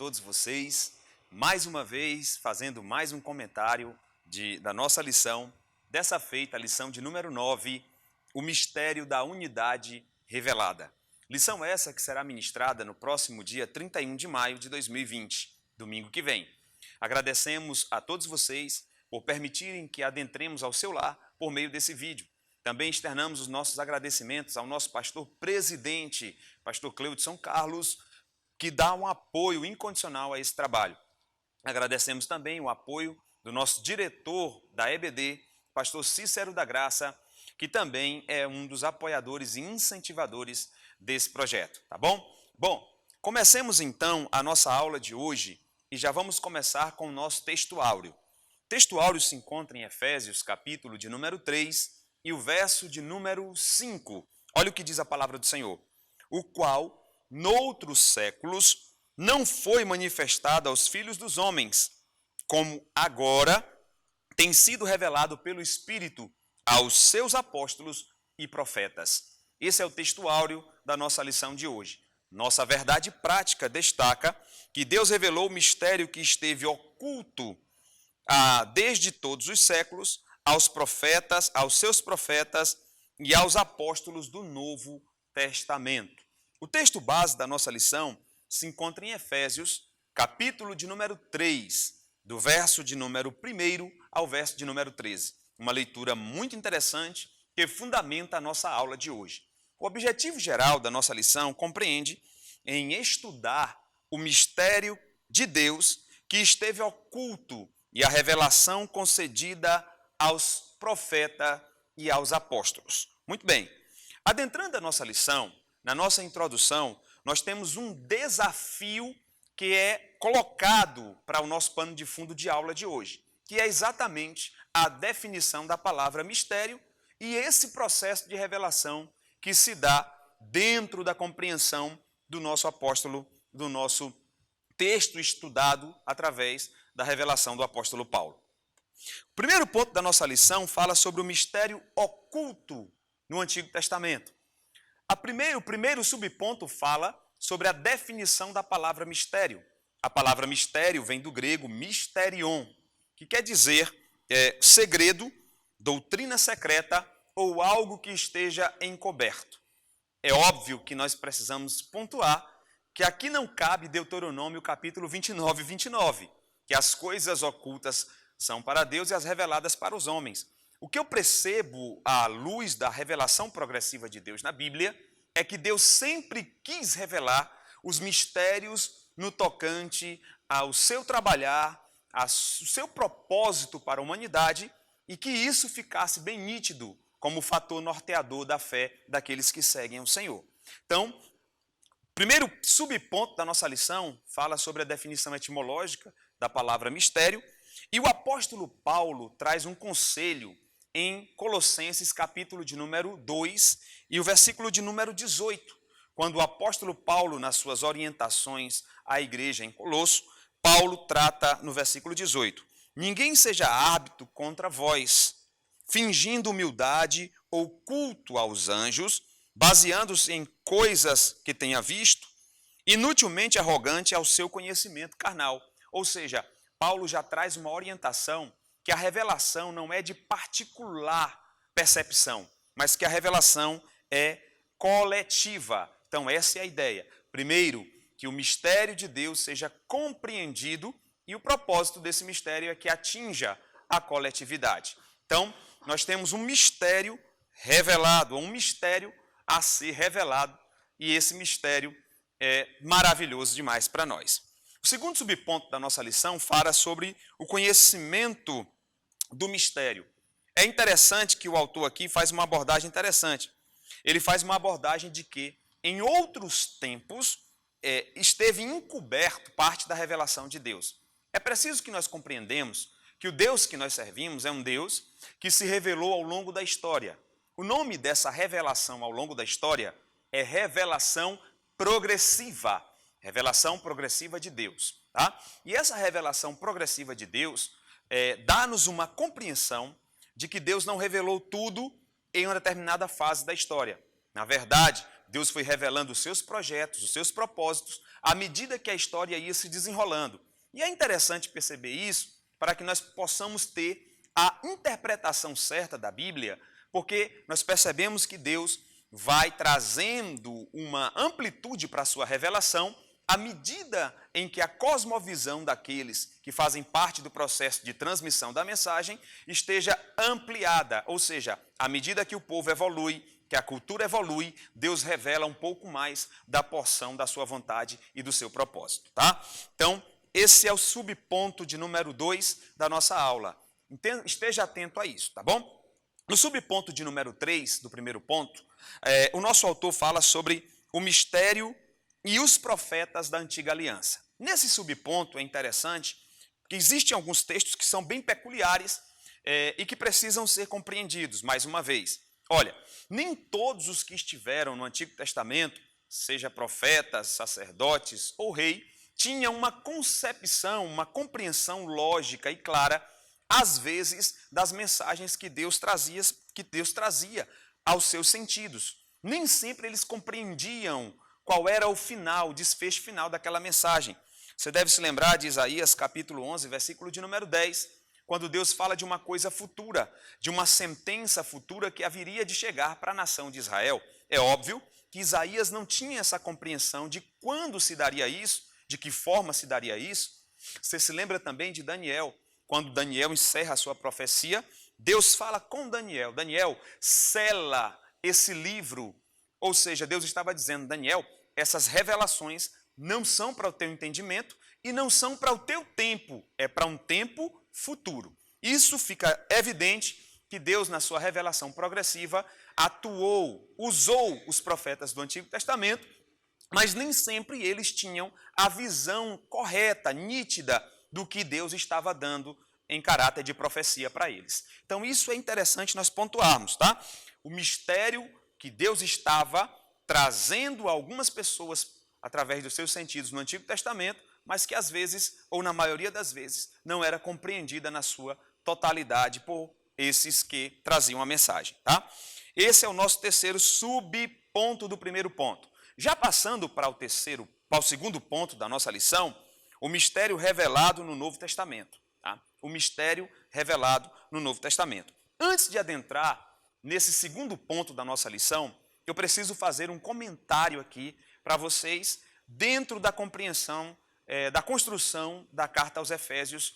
todos vocês, mais uma vez fazendo mais um comentário da nossa lição, dessa feita, a lição de número 9, o mistério da unidade revelada. Lição essa que será ministrada no próximo dia 31 de maio de 2020, domingo que vem. Agradecemos a todos vocês por permitirem que adentremos ao seu lar por meio desse vídeo. Também externamos os nossos agradecimentos ao nosso pastor presidente, pastor Cleudson Carlos, que dá um apoio incondicional a esse trabalho. Agradecemos também o apoio do nosso diretor da EBD, pastor Cícero da Graça, que também é um dos apoiadores e incentivadores desse projeto, tá bom? Bom, comecemos então a nossa aula de hoje e já vamos começar com o nosso texto áureo. O texto áureo se encontra em Efésios, capítulo de número 3 e o verso de número 5. Olha o que diz a palavra do Senhor. O qual, noutros séculos, não foi manifestado aos filhos dos homens, como agora tem sido revelado pelo Espírito aos seus apóstolos e profetas. Esse é o texto áureo da nossa lição de hoje. Nossa verdade prática destaca que Deus revelou o mistério que esteve oculto desde todos os séculos aos profetas, aos seus profetas e aos apóstolos do Novo Testamento. O texto base da nossa lição se encontra em Efésios, capítulo de número 3, do verso de número 1 ao verso de número 13. Uma leitura muito interessante que fundamenta a nossa aula de hoje. O objetivo geral da nossa lição compreende em estudar o mistério de Deus que esteve oculto e a revelação concedida aos profetas e aos apóstolos. Muito bem, adentrando a nossa lição, na nossa introdução, nós temos um desafio que é colocado para o nosso pano de fundo de aula de hoje, que é exatamente a definição da palavra mistério e esse processo de revelação que se dá dentro da compreensão do nosso apóstolo, do nosso texto estudado através da revelação do apóstolo Paulo. O primeiro ponto da nossa lição fala sobre o mistério oculto no Antigo Testamento. O primeiro subponto fala sobre a definição da palavra mistério. A palavra mistério vem do grego mysterion, que quer dizer segredo, doutrina secreta ou algo que esteja encoberto. É óbvio que nós precisamos pontuar que aqui não cabe Deuteronômio capítulo 29 e 29, que as coisas ocultas são para Deus e as reveladas para os homens. O que eu percebo à luz da revelação progressiva de Deus na Bíblia é que Deus sempre quis revelar os mistérios no tocante ao seu trabalhar, ao seu propósito para a humanidade e que isso ficasse bem nítido como fator norteador da fé daqueles que seguem o Senhor. Então, o primeiro subponto da nossa lição fala sobre a definição etimológica da palavra mistério e o apóstolo Paulo traz um conselho em Colossenses capítulo de número 2 e o versículo de número 18, quando o apóstolo Paulo, nas suas orientações à igreja em Colosso, Paulo trata no versículo 18, ninguém seja árbitro contra vós, fingindo humildade ou culto aos anjos, baseando-se em coisas que tenha visto, inutilmente arrogante ao seu conhecimento carnal. Ou seja, Paulo já traz uma orientação que a revelação não é de particular percepção, mas que a revelação é coletiva. Então essa é a ideia. Primeiro, que o mistério de Deus seja compreendido e o propósito desse mistério é que atinja a coletividade. Então, nós temos um mistério revelado, um mistério a ser revelado e esse mistério é maravilhoso demais para nós. O segundo subponto da nossa lição fala sobre o conhecimento do mistério. É interessante que o autor aqui faz uma abordagem interessante. Ele faz uma abordagem de que, em outros tempos, esteve encoberto parte da revelação de Deus. É preciso que nós compreendamos que o Deus que nós servimos é um Deus que se revelou ao longo da história. O nome dessa revelação ao longo da história é revelação progressiva. Revelação progressiva de Deus. Tá? E essa revelação progressiva de Deus dá-nos uma compreensão de que Deus não revelou tudo em uma determinada fase da história. Na verdade, Deus foi revelando os seus projetos, os seus propósitos, à medida que a história ia se desenrolando. E é interessante perceber isso para que nós possamos ter a interpretação certa da Bíblia, porque nós percebemos que Deus vai trazendo uma amplitude para a sua revelação à medida em que a cosmovisão daqueles que fazem parte do processo de transmissão da mensagem esteja ampliada, ou seja, à medida que o povo evolui, que a cultura evolui, Deus revela um pouco mais da porção da sua vontade e do seu propósito, tá? Então, esse é o subponto de número 2 da nossa aula. Esteja atento a isso, tá bom? No subponto de número 3, do primeiro ponto, o nosso autor fala sobre o mistério e os profetas da antiga aliança. Nesse subponto é interessante que existem alguns textos que são bem peculiares e que precisam ser compreendidos, mais uma vez. Olha, nem todos os que estiveram no Antigo Testamento, seja profetas, sacerdotes ou rei, tinham uma concepção, uma compreensão lógica e clara, às vezes, das mensagens que Deus trazia aos seus sentidos. Nem sempre eles compreendiam qual era o final, o desfecho final daquela mensagem. Você deve se lembrar de Isaías capítulo 11, versículo de número 10, quando Deus fala de uma coisa futura, de uma sentença futura que haveria de chegar para a nação de Israel. É óbvio que Isaías não tinha essa compreensão de quando se daria isso, de que forma se daria isso. Você se lembra também de Daniel, quando Daniel encerra a sua profecia, Deus fala com Daniel, Daniel, sela esse livro, ou seja, Deus estava dizendo, Daniel, essas revelações não são para o teu entendimento e não são para o teu tempo, é para um tempo futuro. Isso fica evidente que Deus, na sua revelação progressiva, usou os profetas do Antigo Testamento, mas nem sempre eles tinham a visão correta, nítida, do que Deus estava dando em caráter de profecia para eles. Então, isso é interessante nós pontuarmos, tá? O mistério que Deus estava trazendo a algumas pessoas através dos seus sentidos no Antigo Testamento, mas que às vezes, ou na maioria das vezes, não era compreendida na sua totalidade por esses que traziam a mensagem, tá? Esse é o nosso terceiro subponto do primeiro ponto. Já passando para o segundo ponto da nossa lição, o mistério revelado no Novo Testamento. Tá? O mistério revelado no Novo Testamento. Antes de adentrar nesse segundo ponto da nossa lição, eu preciso fazer um comentário aqui para vocês dentro da compreensão, da construção da carta aos Efésios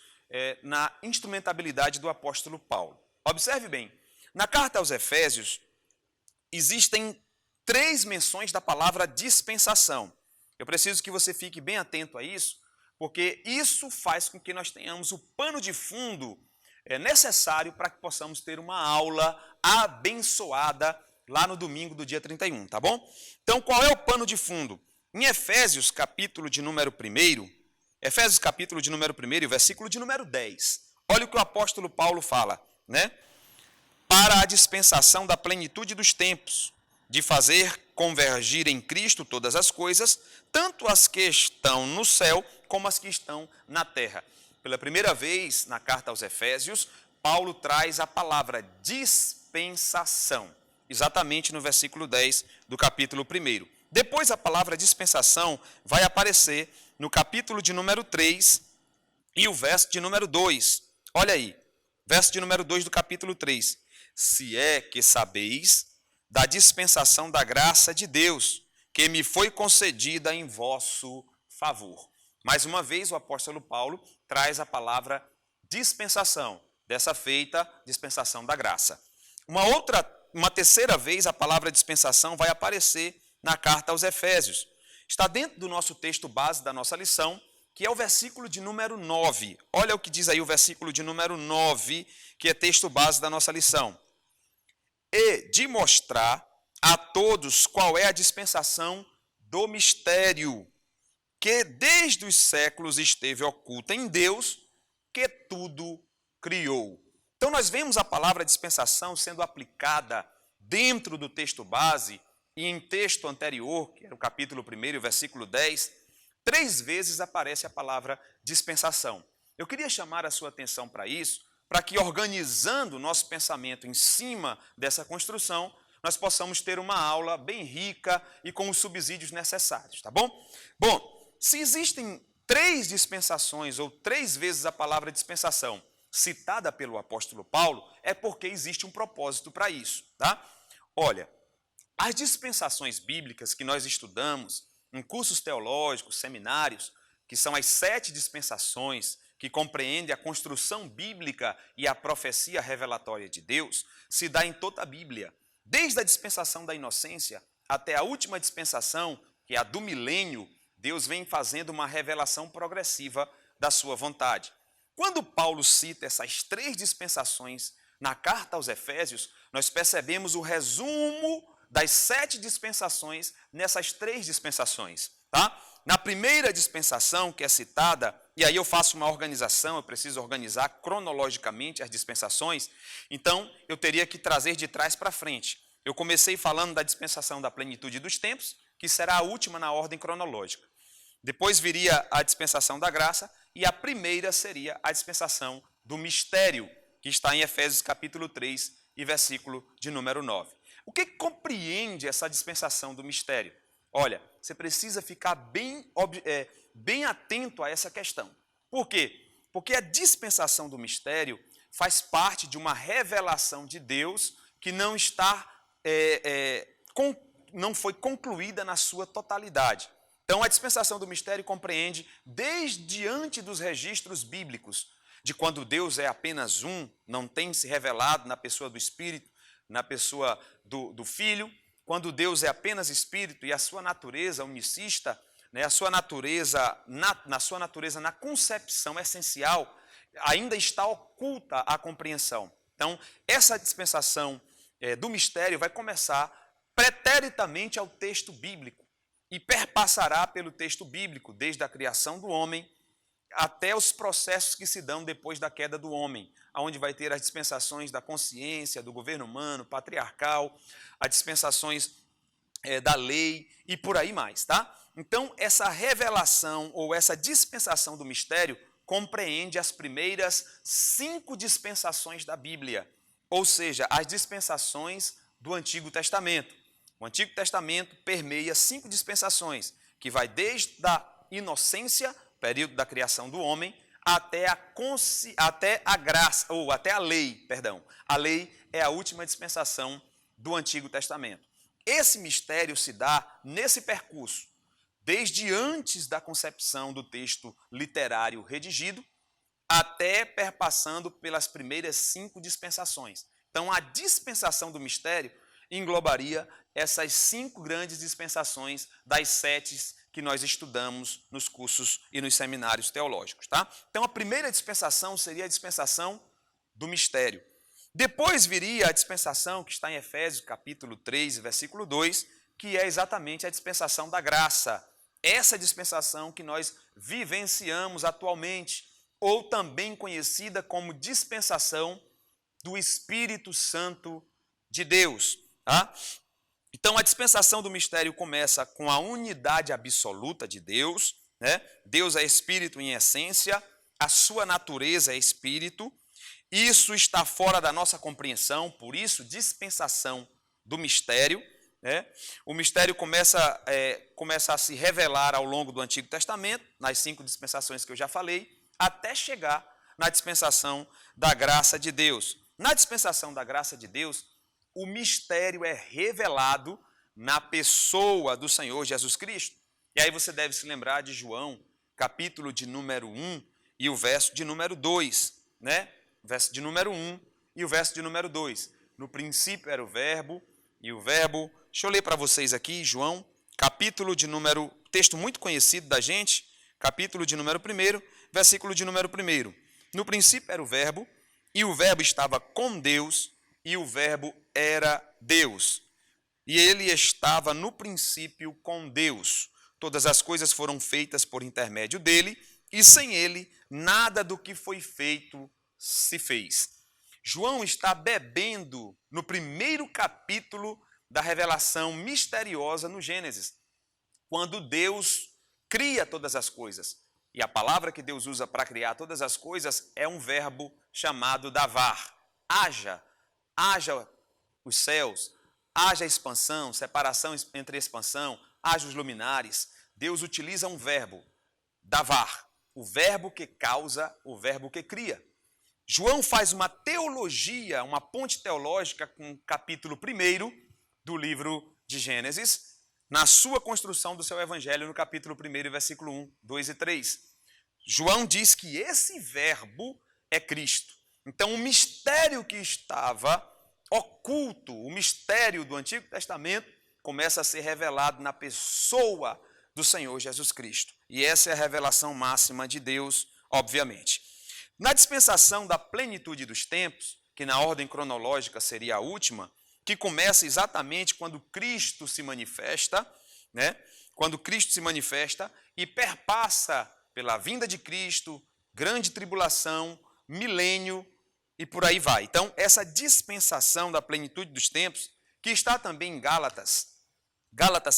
na instrumentabilidade do apóstolo Paulo. Observe bem, na carta aos Efésios existem 3 menções da palavra dispensação. Eu preciso que você fique bem atento a isso, porque isso faz com que nós tenhamos o pano de fundo necessário para que possamos ter uma aula abençoada lá no domingo do dia 31, tá bom? Então, qual é o pano de fundo? Em Efésios, capítulo de número 1, versículo de número 10, olha o que o apóstolo Paulo fala, né? Para a dispensação da plenitude dos tempos, de fazer convergir em Cristo todas as coisas, tanto as que estão no céu, como as que estão na terra. Pela primeira vez na carta aos Efésios, Paulo traz a palavra dispensação, exatamente no versículo 10 do capítulo 1. Depois a palavra dispensação vai aparecer no capítulo de número 3 e o verso de número 2. Olha aí, verso de número 2 do capítulo 3. Se é que sabeis da dispensação da graça de Deus, que me foi concedida em vosso favor. Mais uma vez, o apóstolo Paulo traz a palavra dispensação, dessa feita, dispensação da graça. Uma terceira vez, a palavra dispensação vai aparecer na carta aos Efésios. Está dentro do nosso texto base da nossa lição, que é o versículo de número 9. Olha o que diz aí o versículo de número 9, que é texto base da nossa lição. E de mostrar a todos qual é a dispensação do mistério, que desde os séculos esteve oculta em Deus, que tudo criou. Então nós vemos a palavra dispensação sendo aplicada dentro do texto base e em texto anterior, que era o capítulo 1, versículo 10, 3 vezes aparece a palavra dispensação. Eu queria chamar a sua atenção para isso, para que, organizando o nosso pensamento em cima dessa construção, nós possamos ter uma aula bem rica e com os subsídios necessários, tá bom? Bom, se existem 3 dispensações ou 3 vezes a palavra dispensação citada pelo apóstolo Paulo, é porque existe um propósito para isso, tá? Olha, as dispensações bíblicas que nós estudamos em cursos teológicos, seminários, que são as 7 dispensações que compreendem a construção bíblica e a profecia revelatória de Deus, se dá em toda a Bíblia. Desde a dispensação da inocência até a última dispensação, que é a do milênio, Deus vem fazendo uma revelação progressiva da sua vontade. Quando Paulo cita essas 3 dispensações na carta aos Efésios, nós percebemos o resumo das 7 dispensações nessas 3 dispensações, tá? Na primeira dispensação que é citada, e aí eu faço uma organização, eu preciso organizar cronologicamente as dispensações, então eu teria que trazer de trás para frente. Eu comecei falando da dispensação da plenitude dos tempos, que será a última na ordem cronológica. Depois viria a dispensação da graça, e a primeira seria a dispensação do mistério, que está em Efésios capítulo 3 e versículo de número 9. O que compreende essa dispensação do mistério? Olha, você precisa ficar bem atento a essa questão. Por quê? Porque a dispensação do mistério faz parte de uma revelação de Deus que não foi concluída na sua totalidade. Então, a dispensação do mistério compreende desde antes dos registros bíblicos, de quando Deus é apenas um, não tem se revelado na pessoa do Espírito, na pessoa do Filho, quando Deus é apenas Espírito e a sua natureza unicista, né, a sua natureza, na concepção essencial, ainda está oculta à compreensão. Então, essa dispensação do mistério vai começar preteritamente ao texto bíblico e perpassará pelo texto bíblico, desde a criação do homem até os processos que se dão depois da queda do homem, onde vai ter as dispensações da consciência, do governo humano, patriarcal, as dispensações da lei e por aí mais, tá? Então, essa revelação ou essa dispensação do mistério compreende as primeiras 5 dispensações da Bíblia, ou seja, as dispensações do Antigo Testamento. O Antigo Testamento permeia 5 dispensações, que vai desde a inocência, período da criação do homem, até a graça, ou até a lei, perdão. A lei é a última dispensação do Antigo Testamento. Esse mistério se dá nesse percurso, desde antes da concepção do texto literário redigido, até perpassando pelas primeiras 5 dispensações. Então, a dispensação do mistério englobaria essas 5 grandes dispensações das 7 que nós estudamos nos cursos e nos seminários teológicos, tá? Então, a primeira dispensação seria a dispensação do mistério. Depois viria a dispensação que está em Efésios, capítulo 3, versículo 2, que é exatamente a dispensação da graça. Essa dispensação que nós vivenciamos atualmente, ou também conhecida como dispensação do Espírito Santo de Deus, tá? Então, a dispensação do mistério começa com a unidade absoluta de Deus, né? Deus é Espírito em essência, a sua natureza é Espírito. Isso está fora da nossa compreensão, por isso, dispensação do mistério, né? O mistério começa a se revelar ao longo do Antigo Testamento, nas 5 dispensações que eu já falei, até chegar na dispensação da graça de Deus. Na dispensação da graça de Deus, o mistério é revelado na pessoa do Senhor Jesus Cristo. E aí você deve se lembrar de João, capítulo de número 1 e o verso de número 2, né? Verso de número 1 e o verso de número 2. No princípio era o verbo, e o verbo... Deixa eu ler para vocês aqui, João, capítulo de número... Texto muito conhecido da gente, capítulo de número 1, versículo de número 1. No princípio era o verbo, e o verbo estava com Deus, e o verbo era Deus. E ele estava no princípio com Deus. Todas as coisas foram feitas por intermédio dele, e sem ele, nada do que foi feito se fez. João está bebendo no primeiro capítulo da revelação misteriosa no Gênesis, quando Deus cria todas as coisas. E a palavra que Deus usa para criar todas as coisas é um verbo chamado davar. Haja os céus, haja expansão, separação entre expansão, haja os luminares, Deus utiliza um verbo, davar, o verbo que causa, o verbo que cria. João faz uma teologia, uma ponte teológica com o capítulo 1 do livro de Gênesis, na sua construção do seu evangelho, no capítulo 1, versículo 1, 2 e 3. João diz que esse verbo é Cristo. Então, o mistério que estava oculto, o mistério do Antigo Testamento, começa a ser revelado na pessoa do Senhor Jesus Cristo. E essa é a revelação máxima de Deus, obviamente. Na dispensação da plenitude dos tempos, que na ordem cronológica seria a última, que começa exatamente quando Cristo se manifesta, né? Quando Cristo se manifesta e perpassa pela vinda de Cristo, grande tribulação, milênio e por aí vai. Então, essa dispensação da plenitude dos tempos, que está também em Gálatas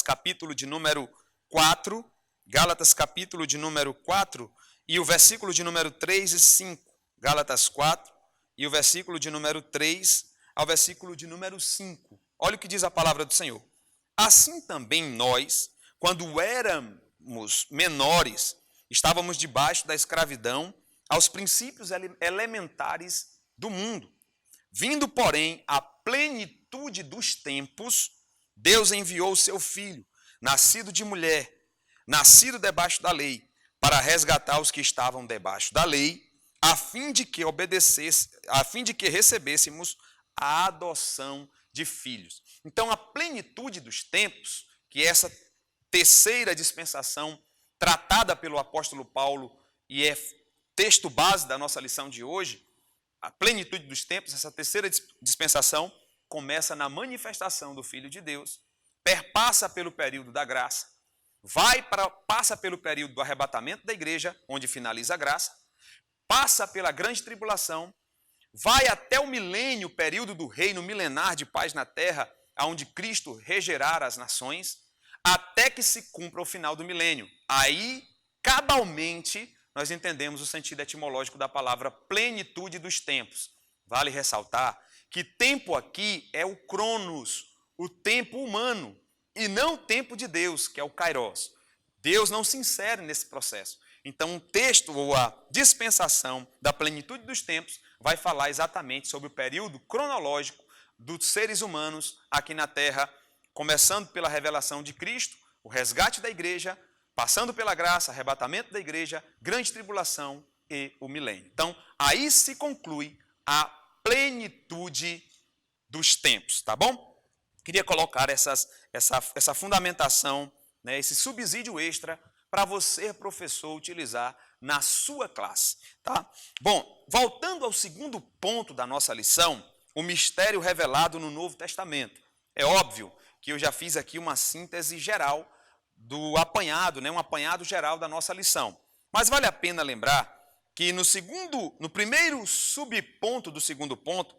capítulo de número 4, Gálatas capítulo de número 4 e o versículo de número 3 e 5. Gálatas 4 e o versículo de número 3 ao versículo de número 5. Olha o que diz a palavra do Senhor. Assim também nós, quando éramos menores, estávamos debaixo da escravidão aos princípios elementares do mundo. Vindo, porém, à plenitude dos tempos, Deus enviou o seu Filho, nascido de mulher, nascido debaixo da lei, para resgatar os que estavam debaixo da lei, a fim de que recebêssemos a adoção de filhos. Então, a plenitude dos tempos, que é essa terceira dispensação tratada pelo apóstolo Paulo e é texto base da nossa lição de hoje, a plenitude dos tempos, essa terceira dispensação, começa na manifestação do Filho de Deus, perpassa pelo período da graça, passa pelo período do arrebatamento da igreja, onde finaliza a graça, passa pela grande tribulação, vai até o milênio, período do reino milenar de paz na terra, onde Cristo regerará as nações, até que se cumpra o final do milênio. Aí, cabalmente, nós entendemos o sentido etimológico da palavra plenitude dos tempos. Vale ressaltar que tempo aqui é o cronos, o tempo humano, e não o tempo de Deus, que é o kairos. Deus não se insere nesse processo. Então, o texto ou a dispensação da plenitude dos tempos vai falar exatamente sobre o período cronológico dos seres humanos aqui na Terra, começando pela revelação de Cristo, o resgate da igreja, passando pela graça, arrebatamento da igreja, grande tribulação e o milênio. Então, aí se conclui a plenitude dos tempos, tá bom? Queria colocar essa fundamentação, né, esse subsídio extra para você, professor, utilizar na sua classe, tá? Bom, voltando ao segundo ponto da nossa lição, o mistério revelado no Novo Testamento. É óbvio que eu já fiz aqui uma síntese geral do apanhado, né, um apanhado geral da nossa lição. Mas vale a pena lembrar que no primeiro subponto do segundo ponto,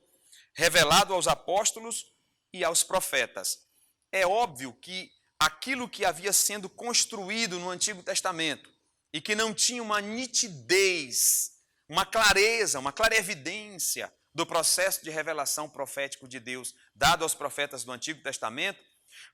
revelado aos apóstolos e aos profetas, é óbvio que aquilo que havia sendo construído no Antigo Testamento e que não tinha uma nitidez, uma clareza, uma clarevidência do processo de revelação profético de Deus dado aos profetas do Antigo Testamento,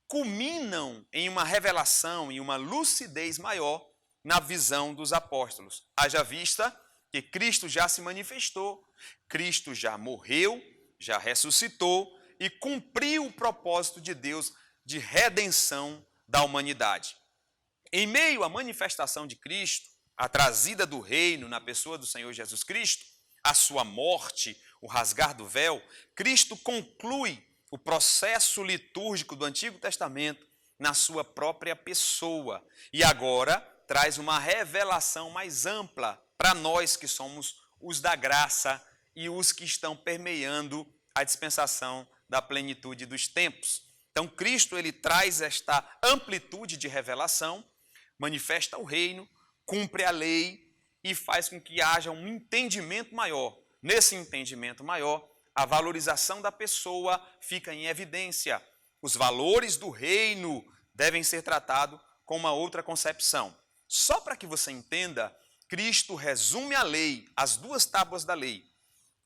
culminam em uma revelação e uma lucidez maior na visão dos apóstolos. Haja vista que Cristo já se manifestou, Cristo já morreu, já ressuscitou e cumpriu o propósito de Deus de redenção da humanidade. Em meio à manifestação de Cristo, a trazida do reino na pessoa do Senhor Jesus Cristo, a sua morte, o rasgar do véu, Cristo conclui o processo litúrgico do Antigo Testamento na sua própria pessoa. E agora traz uma revelação mais ampla para nós que somos os da graça e os que estão permeando a dispensação da plenitude dos tempos. Então, Cristo ele traz esta amplitude de revelação, manifesta o reino, cumpre a lei e faz com que haja um entendimento maior. Nesse entendimento maior, a valorização da pessoa fica em evidência. Os valores do reino devem ser tratados com uma outra concepção. Só para que você entenda, Cristo resume a lei, as duas tábuas da lei.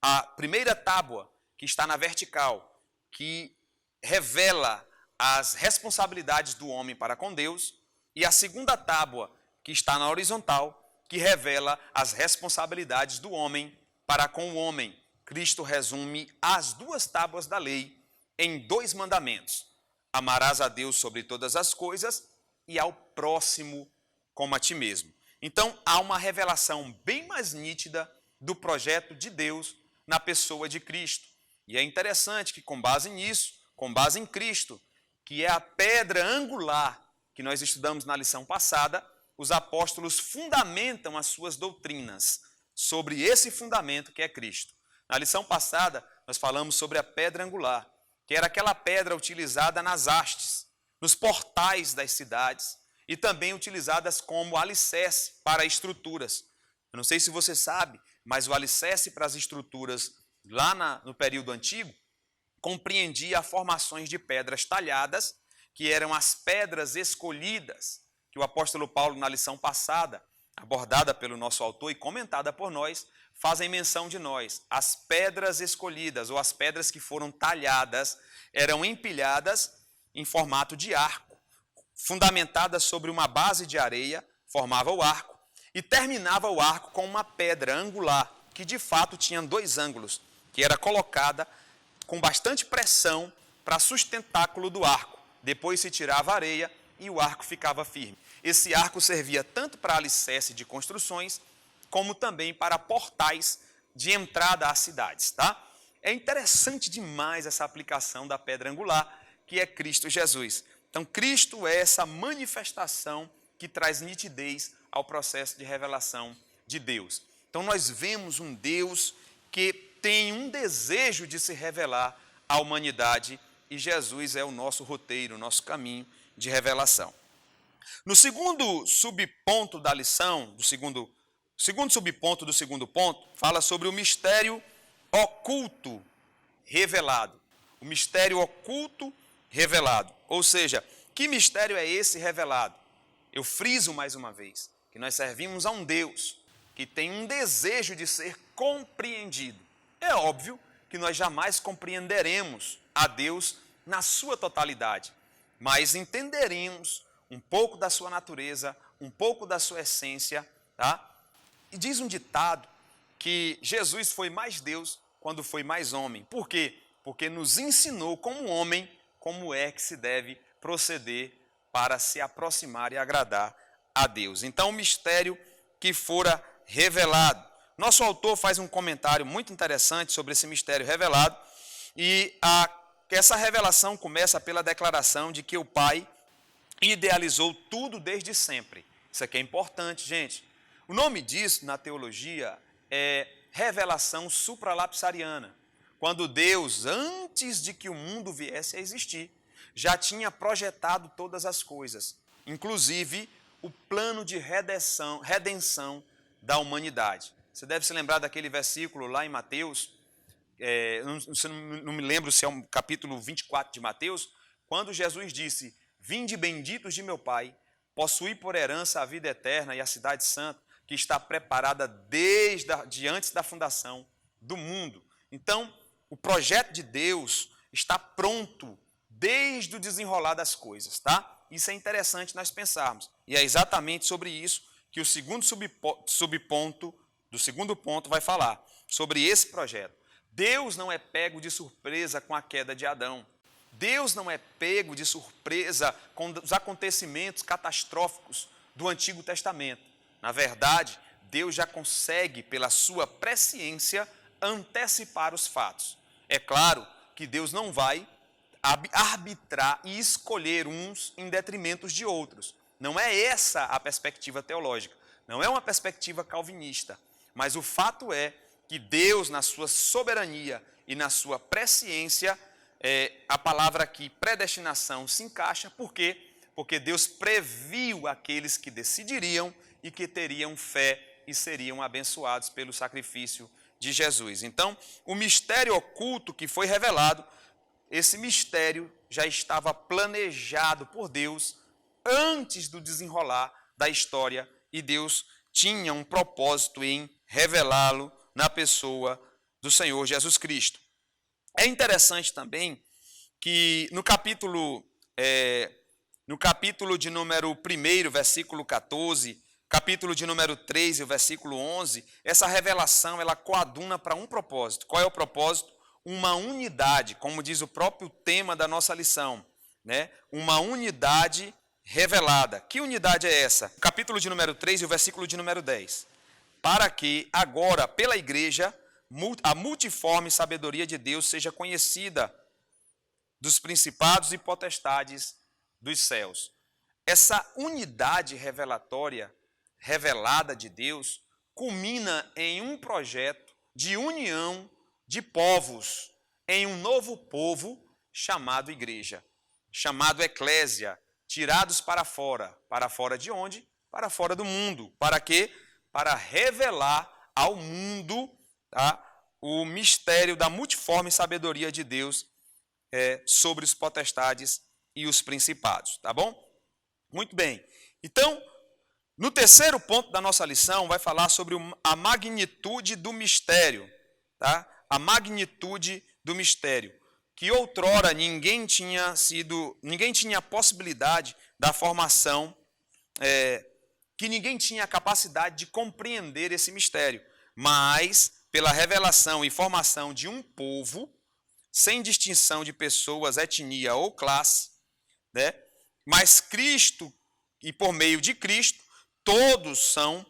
A primeira tábua, que está na vertical, que revela as responsabilidades do homem para com Deus, e a segunda tábua, que está na horizontal, que revela as responsabilidades do homem para com o homem. Cristo resume as duas tábuas da lei em 2 mandamentos: amarás a Deus sobre todas as coisas e ao próximo como a ti mesmo. Então, há uma revelação bem mais nítida do projeto de Deus na pessoa de Cristo. E é interessante que, com base nisso, com base em Cristo, que é a pedra angular que nós estudamos na lição passada, os apóstolos fundamentam as suas doutrinas sobre esse fundamento que é Cristo. Na lição passada, nós falamos sobre a pedra angular, que era aquela pedra utilizada nas hastes, nos portais das cidades, e também utilizadas como alicerce para estruturas. Eu não sei se você sabe, mas o alicerce para as estruturas lá no período antigo compreendia formações de pedras talhadas, que eram as pedras escolhidas, que o apóstolo Paulo, na lição passada, abordada pelo nosso autor e comentada por nós, fazem menção de nós. As pedras escolhidas, ou as pedras que foram talhadas, eram empilhadas em formato de arco, fundamentadas sobre uma base de areia, formava o arco, e terminava o arco com uma pedra angular, que de fato tinha 2 ângulos, que era colocada com bastante pressão para sustentáculo do arco. Depois se tirava a areia e o arco ficava firme. Esse arco servia tanto para alicerce de construções, como também para portais de entrada às cidades, tá? É interessante demais essa aplicação da pedra angular, que é Cristo Jesus. Então, Cristo é essa manifestação que traz nitidez ao processo de revelação de Deus. Então, nós vemos um Deus que tem um desejo de se revelar à humanidade, e Jesus é o nosso roteiro, o nosso caminho de revelação. No segundo subponto da lição, segundo subponto do segundo ponto, fala sobre o mistério oculto revelado. O mistério oculto revelado. Ou seja, que mistério é esse revelado? Eu friso mais uma vez que nós servimos a um Deus que tem um desejo de ser compreendido. É óbvio que nós jamais compreenderemos a Deus na sua totalidade, mas entenderemos um pouco da sua natureza, um pouco da sua essência, tá? E diz um ditado que Jesus foi mais Deus quando foi mais homem. Por quê? Porque nos ensinou como homem como é que se deve proceder para se aproximar e agradar a Deus. Então, o mistério que fora revelado. Nosso autor faz um comentário muito interessante sobre esse mistério revelado, e essa revelação começa pela declaração de que o Pai idealizou tudo desde sempre. Isso aqui é importante, gente. O nome disso na teologia é revelação supralapsariana. Quando Deus, antes de que o mundo viesse a existir, já tinha projetado todas as coisas, inclusive o plano de redenção da humanidade. Você deve se lembrar daquele versículo lá em Mateus, não me lembro se é um capítulo 24 de Mateus, quando Jesus disse: vinde benditos de meu Pai, possuí por herança a vida eterna e a cidade santa, que está preparada desde antes da fundação do mundo. Então, o projeto de Deus está pronto desde o desenrolar das coisas, tá? Isso é interessante nós pensarmos. E é exatamente sobre isso que o segundo subponto do segundo ponto vai falar, sobre esse projeto. Deus não é pego de surpresa com a queda de Adão. Deus não é pego de surpresa com os acontecimentos catastróficos do Antigo Testamento. Na verdade, Deus já consegue, pela sua presciência, antecipar os fatos. É claro que Deus não vai arbitrar e escolher uns em detrimento de outros. Não é essa a perspectiva teológica, não é uma perspectiva calvinista, mas o fato é que Deus, na sua soberania e na sua presciência, a palavra aqui, predestinação, se encaixa. Por quê? Porque Deus previu aqueles que decidiriam e que teriam fé e seriam abençoados pelo sacrifício de Jesus. Então, o mistério oculto que foi revelado, esse mistério já estava planejado por Deus antes do desenrolar da história, e Deus tinha um propósito em revelá-lo na pessoa do Senhor Jesus Cristo. É interessante também que no capítulo de número 1, versículo 14, capítulo de número 3, o versículo 11, essa revelação ela coaduna para um propósito. Qual é o propósito? Uma unidade, como diz o próprio tema da nossa lição, né? Uma unidade revelada. Que unidade é essa? O capítulo de número 3 e o versículo de número 10. Para que agora, pela igreja, a multiforme sabedoria de Deus seja conhecida dos principados e potestades dos céus. Essa unidade revelatória, revelada de Deus, culmina em um projeto de união de povos, em um novo povo chamado igreja, chamado eclésia, tirados para fora de onde? Para fora do mundo. Para quê? Para revelar ao mundo, tá, o mistério da multiforme sabedoria de Deus sobre os potestades e os principados, tá bom? Muito bem. Então, no terceiro ponto da nossa lição, vai falar sobre a magnitude do mistério, tá? A magnitude do mistério, que outrora ninguém tinha a possibilidade da formação, que ninguém tinha a capacidade de compreender esse mistério, mas pela revelação e formação de um povo, sem distinção de pessoas, etnia ou classe, né? Mas Cristo, e por meio de Cristo, todos são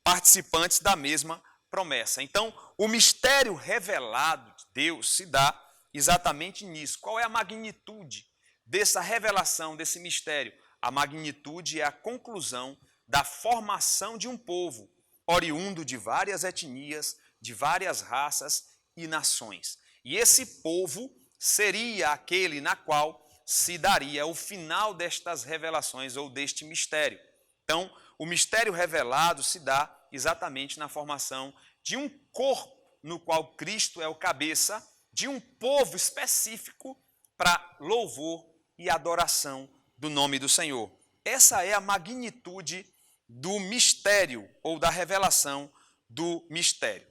participantes da mesma promessa. Então, o mistério revelado de Deus se dá exatamente nisso. Qual é a magnitude dessa revelação, desse mistério? A magnitude é a conclusão da formação de um povo, oriundo de várias etnias, de várias raças e nações. E esse povo seria aquele na qual se daria o final destas revelações ou deste mistério. Então, o mistério revelado se dá exatamente na formação de um corpo no qual Cristo é o cabeça, de um povo específico para louvor e adoração do nome do Senhor. Essa é a magnitude do mistério ou da revelação do mistério.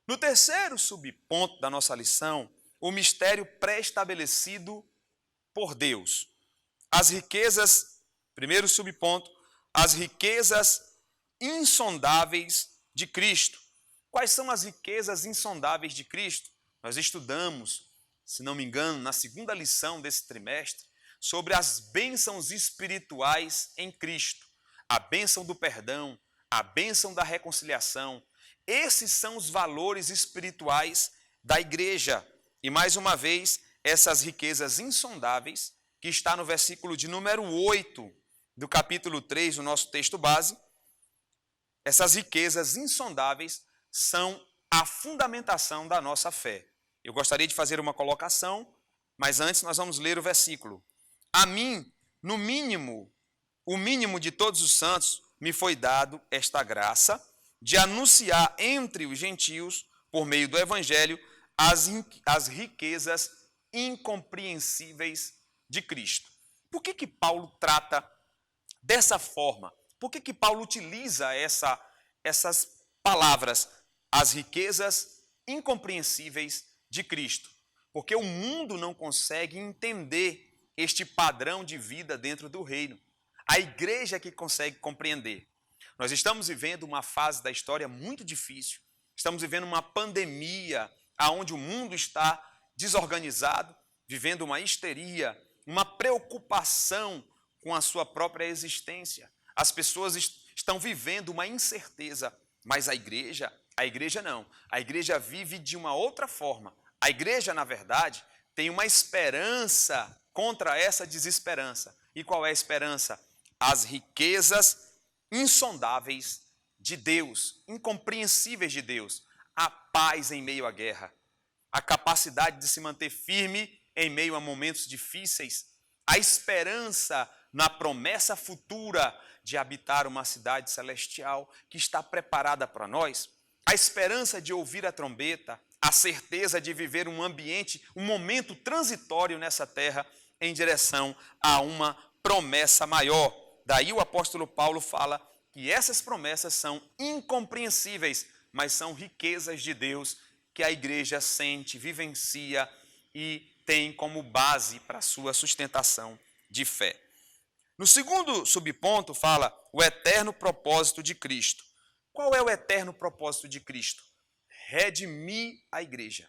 No terceiro subponto da nossa lição, o mistério pré-estabelecido por Deus. As riquezas, primeiro subponto, as riquezas insondáveis de Cristo. Quais são as riquezas insondáveis de Cristo? Nós estudamos, se não me engano, na segunda lição desse trimestre, sobre as bênçãos espirituais em Cristo. A bênção do perdão, a bênção da reconciliação. Esses são os valores espirituais da igreja. E mais uma vez, essas riquezas insondáveis, que está no versículo de número 8 do capítulo 3, do nosso texto base, essas riquezas insondáveis são a fundamentação da nossa fé. Eu gostaria de fazer uma colocação, mas antes nós vamos ler o versículo. A mim, no mínimo, o mínimo de todos os santos, me foi dado esta graça de anunciar entre os gentios, por meio do evangelho, as riquezas incompreensíveis de Cristo. Por que Paulo trata dessa forma? Por que Paulo utiliza essas palavras, as riquezas incompreensíveis de Cristo? Porque o mundo não consegue entender este padrão de vida dentro do reino. A igreja é que consegue compreender. Nós estamos vivendo uma fase da história muito difícil. Estamos vivendo uma pandemia onde o mundo está desorganizado, vivendo uma histeria, uma preocupação com a sua própria existência. As pessoas estão vivendo uma incerteza, mas a igreja não. A igreja vive de uma outra forma. A igreja, na verdade, tem uma esperança contra essa desesperança. E qual é a esperança? As riquezas insondáveis de Deus, incompreensíveis de Deus. A paz em meio à guerra, a capacidade de se manter firme em meio a momentos difíceis, a esperança na promessa futura de habitar uma cidade celestial que está preparada para nós, a esperança de ouvir a trombeta, a certeza de viver um ambiente, um momento transitório nessa terra em direção a uma promessa maior. Daí o apóstolo Paulo fala que essas promessas são incompreensíveis, mas são riquezas de Deus que a igreja sente, vivencia e tem como base para a sua sustentação de fé. No segundo subponto fala o eterno propósito de Cristo. Qual é o eterno propósito de Cristo? Redimir a igreja.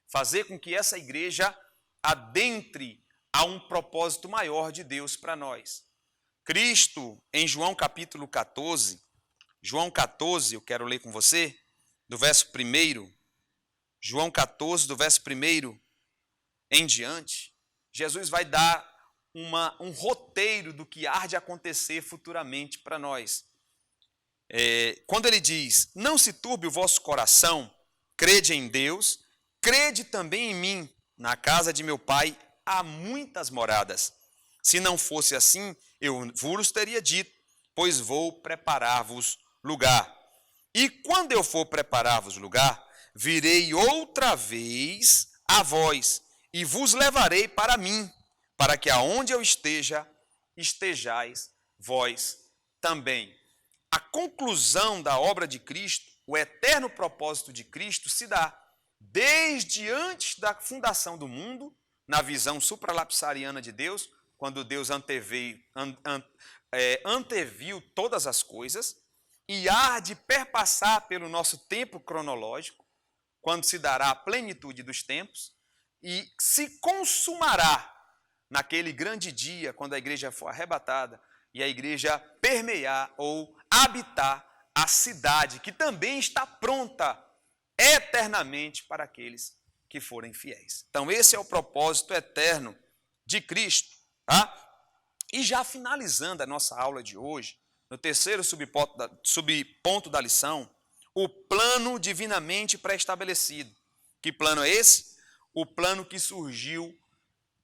Fazer com que essa igreja adentre a um propósito maior de Deus para nós. Cristo, em João capítulo 14, João 14, eu quero ler com você, do verso 1, João 14, do verso 1 em diante, Jesus vai dar um roteiro do que há de acontecer futuramente para nós. Quando ele diz, não se turbe o vosso coração, crede em Deus, crede também em mim. Na casa de meu pai há muitas moradas. Se não fosse assim, eu vos teria dito, pois vou preparar-vos lugar. E quando eu for preparar-vos lugar, virei outra vez a vós, e vos levarei para mim, para que aonde eu esteja, estejais vós também. A conclusão da obra de Cristo, o eterno propósito de Cristo, se dá desde antes da fundação do mundo, na visão supralapsariana de Deus, quando Deus anteviu todas as coisas, e há de perpassar pelo nosso tempo cronológico, quando se dará a plenitude dos tempos, e se consumará naquele grande dia, quando a igreja for arrebatada, e a igreja permear ou habitar a cidade, que também está pronta eternamente para aqueles que forem fiéis. Então esse é o propósito eterno de Cristo. Tá? E já finalizando a nossa aula de hoje, no terceiro subponto da lição, o plano divinamente pré-estabelecido. Que plano é esse? O plano que surgiu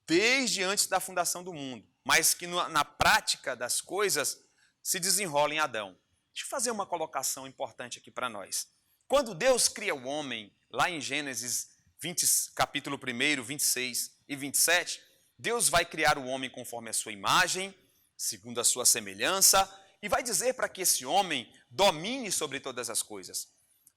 desde antes da fundação do mundo, mas que na prática das coisas se desenrola em Adão. Deixa eu fazer uma colocação importante aqui para nós. Quando Deus cria o homem, lá em Gênesis 20, capítulo 1, 26 e 27, Deus vai criar o homem conforme a sua imagem, segundo a sua semelhança, e vai dizer para que esse homem domine sobre todas as coisas.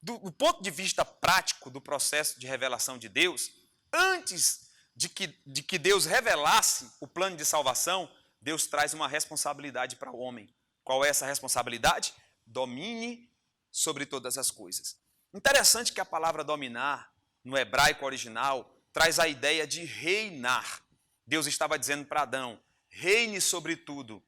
Do ponto de vista prático do processo de revelação de Deus, antes de que Deus revelasse o plano de salvação, Deus traz uma responsabilidade para o homem. Qual é essa responsabilidade? Domine sobre todas as coisas. Interessante que a palavra dominar, no hebraico original, traz a ideia de reinar. Deus estava dizendo para Adão, reine sobre tudo.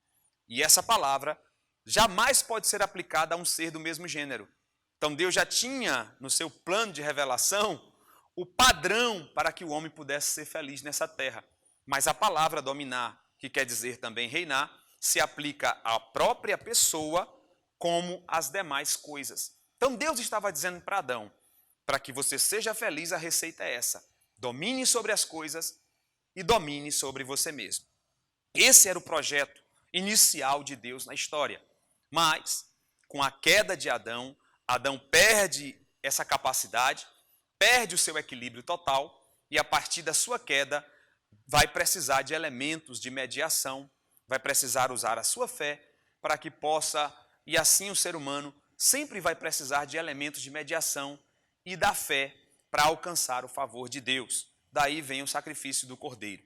E essa palavra jamais pode ser aplicada a um ser do mesmo gênero. Então Deus já tinha no seu plano de revelação o padrão para que o homem pudesse ser feliz nessa terra. Mas a palavra dominar, que quer dizer também reinar, se aplica à própria pessoa como às demais coisas. Então Deus estava dizendo para Adão, para que você seja feliz, a receita é essa. Domine sobre as coisas e domine sobre você mesmo. Esse era o projeto inicial de Deus na história. Mas, com a queda de Adão, Adão perde essa capacidade, perde o seu equilíbrio total e, a partir da sua queda, vai precisar de elementos de mediação, vai precisar usar a sua fé para que possa, e assim o ser humano sempre vai precisar de elementos de mediação e da fé para alcançar o favor de Deus. Daí vem o sacrifício do Cordeiro.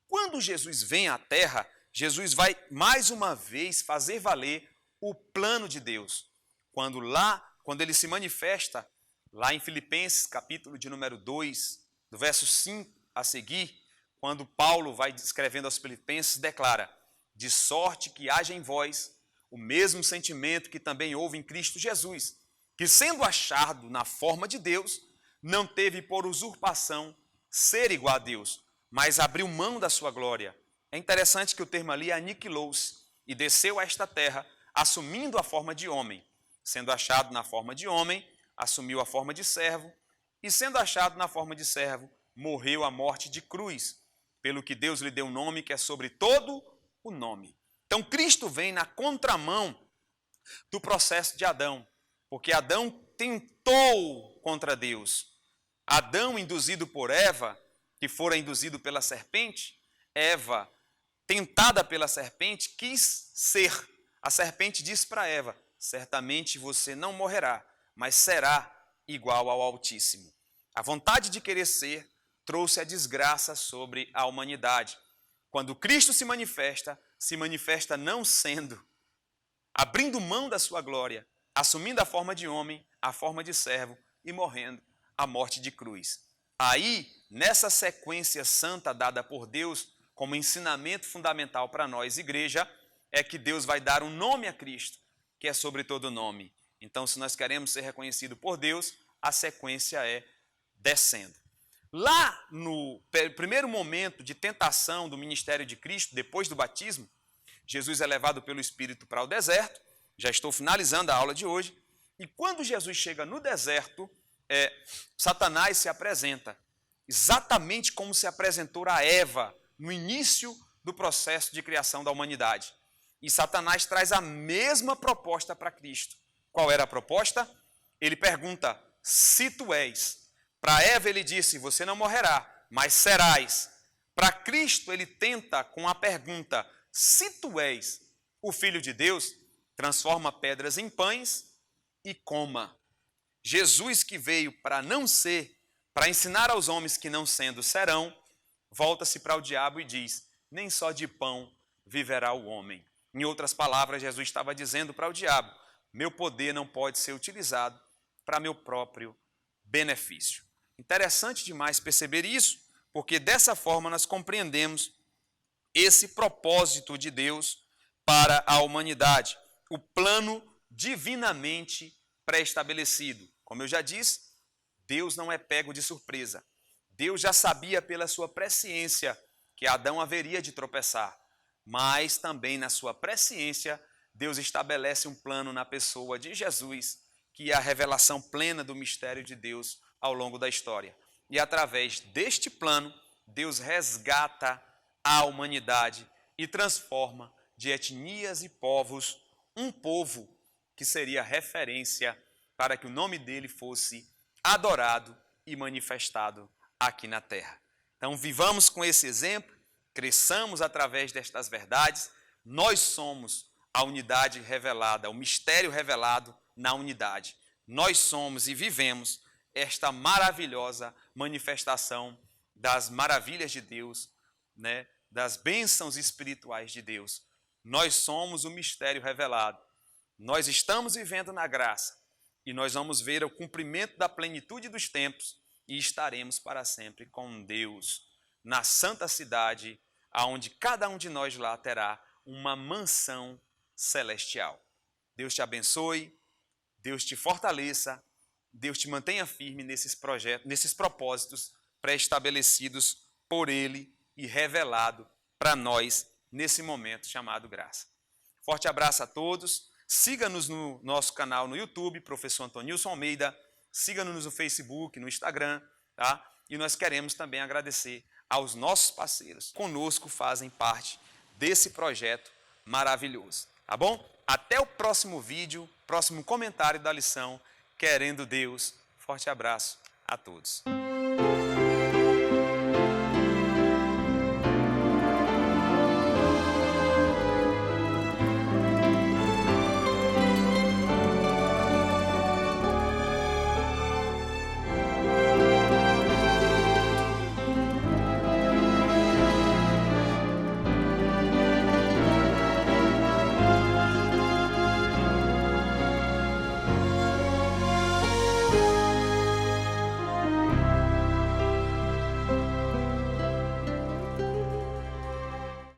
Quando Jesus vem à Terra, Jesus vai mais uma vez fazer valer o plano de Deus. Quando ele se manifesta, lá em Filipenses, capítulo de número 2, do verso 5 a seguir, quando Paulo vai escrevendo aos Filipenses, declara, de sorte que haja em vós o mesmo sentimento que também houve em Cristo Jesus, que sendo achado na forma de Deus, não teve por usurpação ser igual a Deus, mas abriu mão da sua glória. É interessante que o termo ali é aniquilou-se e desceu a esta terra, assumindo a forma de homem. Sendo achado na forma de homem, assumiu a forma de servo, e sendo achado na forma de servo, morreu a morte de cruz, pelo que Deus lhe deu um nome que é sobre todo o nome. Então Cristo vem na contramão do processo de Adão, porque Adão tentou contra Deus. Adão, induzido por Eva, que fora induzido pela serpente, Eva, tentada pela serpente, quis ser. A serpente disse para Eva, certamente você não morrerá, mas será igual ao Altíssimo. A vontade de querer ser trouxe a desgraça sobre a humanidade. Quando Cristo se manifesta não sendo, abrindo mão da sua glória, assumindo a forma de homem, a forma de servo e morrendo a morte de cruz. Aí, nessa sequência santa dada por Deus como ensinamento fundamental para nós, igreja, é que Deus vai dar um nome a Cristo, que é sobre todo nome. Então, se nós queremos ser reconhecidos por Deus, a sequência é descendo. Lá no primeiro momento de tentação do ministério de Cristo, depois do batismo, Jesus é levado pelo Espírito para o deserto. Já estou finalizando a aula de hoje. E quando Jesus chega no deserto, Satanás se apresenta, exatamente como se apresentou a Eva no início do processo de criação da humanidade. E Satanás traz a mesma proposta para Cristo. Qual era a proposta? Ele pergunta, se tu és. Para Eva ele disse, você não morrerá, mas serás. Para Cristo ele tenta com a pergunta, se tu és o Filho de Deus, transforma pedras em pães e coma. Jesus que veio para não ser, para ensinar aos homens que não sendo serão, volta-se para o diabo e diz, nem só de pão viverá o homem. Em outras palavras, Jesus estava dizendo para o diabo, meu poder não pode ser utilizado para meu próprio benefício. Interessante demais perceber isso, porque dessa forma nós compreendemos esse propósito de Deus para a humanidade, o plano divinamente pré-estabelecido. Como eu já disse, Deus não é pego de surpresa. Deus já sabia pela sua presciência que Adão haveria de tropeçar, mas também na sua presciência, Deus estabelece um plano na pessoa de Jesus, que é a revelação plena do mistério de Deus ao longo da história. E através deste plano, Deus resgata a humanidade e transforma de etnias e povos um povo que seria referência para que o nome dele fosse adorado e manifestado aqui na terra. Então, vivamos com esse exemplo, cresçamos através destas verdades, nós somos a unidade revelada, o mistério revelado na unidade. Nós somos e vivemos esta maravilhosa manifestação das maravilhas de Deus, né? Das bênçãos espirituais de Deus. Nós somos o mistério revelado. Nós estamos vivendo na graça e nós vamos ver o cumprimento da plenitude dos tempos e estaremos para sempre com Deus na santa cidade, aonde cada um de nós lá terá uma mansão celestial. Deus te abençoe, Deus te fortaleça, Deus te mantenha firme nesses projetos, nesses propósitos pré-estabelecidos por Ele e revelado para nós nesse momento chamado graça. Forte abraço a todos, siga-nos no nosso canal no YouTube, Professor Antonilson Almeida, siga-nos no Facebook, no Instagram, tá? E nós queremos também agradecer aos nossos parceiros que conosco fazem parte desse projeto maravilhoso, tá bom? Até o próximo vídeo, próximo comentário da lição, querendo Deus. Forte abraço a todos.